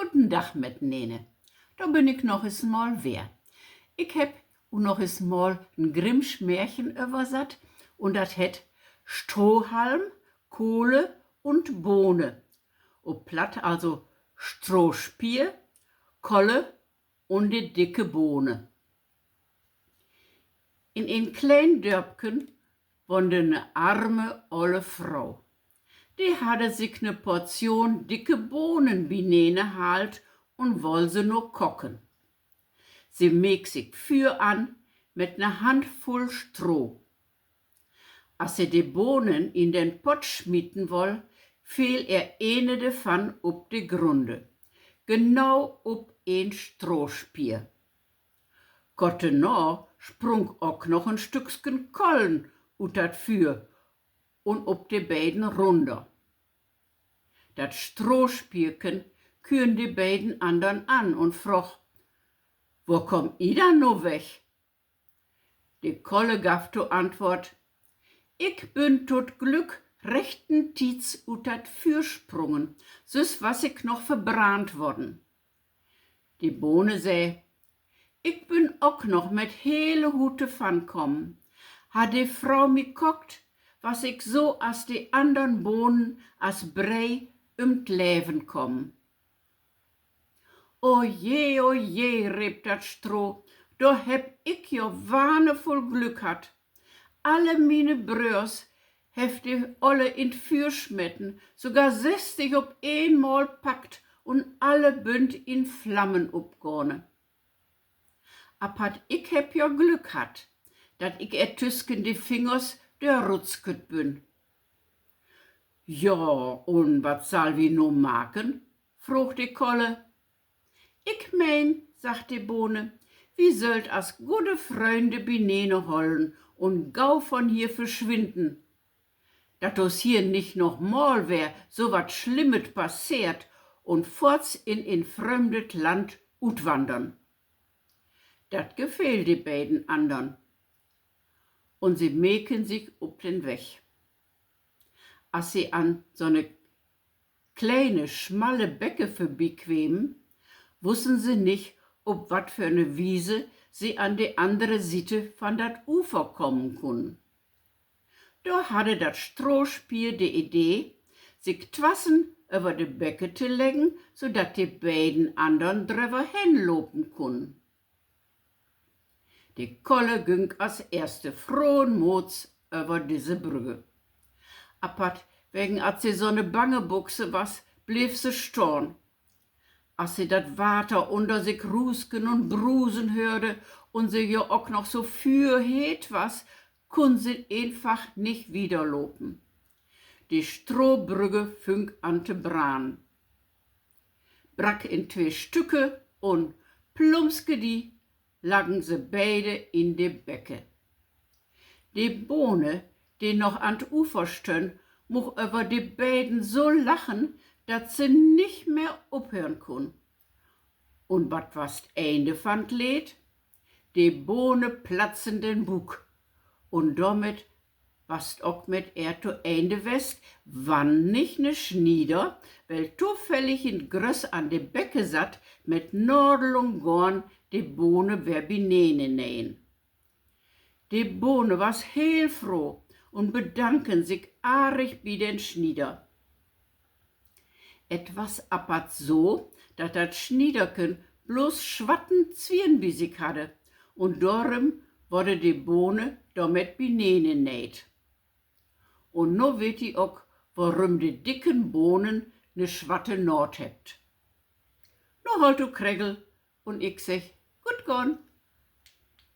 Guten Dag met Nene. Da bin ich noch eens mal wer. Ich heb noch eens mal ein Grimmsch Märchen übersat und dat het Strohhalm, Kohle und Bohne. Ob platt also Strohspier, Kolle und die dicke Bohne. In een klein Dörpken wohnte ne arme olle Frau. Die hatte sich ne Portion dicke Bohnen binene halt und woll se nur kochen. Sie meg sich für an mit ne Handvoll Stroh. Als sie die Bohnen in den Pott schmieden woll, fiel eine davon ob die Grunde, genau ob ein Strohspier. Kottenau sprung auch noch ein Stückchen Kollen ut dat Für und ob die beiden runter. Dat Strohspierken küren die beiden andern an und froch, wo komm i dann no weg? Die Kolle gaf to Antwort, ich bin tot Glück rechten Tietz ut dat Für sprungen, süß was ich noch verbrannt worden. Die Bohne säh, ich bin auch noch mit hele Hute van kommen. Hat die Frau mi kocht, was ich so as die andern Bohnen as Brei t Leben kommen. O je, riep dat Stroh, do heb ich jo wanevoll Glück hat. Alle mine Bröers heft die Olle in Für schmetten, sogar 60 op eenmal packt und alle bünd in Flammen upgone. Apat ich heb jo Glück hat, dat ich tüsken die Fingers der rutzket bin. Ja, und wat soll wie no maken? Vroeg die Kolle. Ich mein, sagt die Bohne, wie sollt as gute Freunde binene hollen und gau von hier verschwinden? Dat us hier nicht noch mal wär, so wat Schlimmet passiert und forts in fremdet Land utwandern. Dat gefällt die beiden andern. Und sie meken sich ob den Weg. Als sie an so ne kleine, schmalle Becke vorbeiquemen, wussten sie nicht, ob wat für ne Wiese sie an die andere Seite von dat Ufer kommen können. Da hatte dat Strohspier die Idee, sich twassen über de Becke zu legen, so dat die beiden andern drüber hinlopen können. Die Kolle ging als erste frohen Mots über diese Brücke. Apat wegen als sie so ne bange Buchse was, blieb sie storn. Als sie dat Water unter sich rusken und brusen hörte und sie ja auch noch so für het was, kun sie einfach nicht wiederlopen. Die Strohbrücke fing an te bran. Brack in 2 Stücke und plumpske die lagen sie beide in de Becke. Die Bohne, die noch an d Ufer stön, moch über die beiden so lachen, dat sie nicht mehr aufhören kun. Und wat was Ende fand lädt? Die Bohne platzen den Bug. Und damit was auch mit to Ende west, wann nicht ne Schnieder, weil zufällig in Gröss an de Becke satt, mit Nordel und Gorn die Bohne wer binene nähen. Die Bohne was heel froh und bedanken sich aarig bi den Schnieder. Etwas apat so, dat dat Schniederken bloß schwatten Zwien bi sich hatte und darum wurde die Bohne damit binene näht. Und no weet i auch, warum die dicken Bohnen ne schwatte Nord hebt. No halt du Kregel und ich sag, gut gone.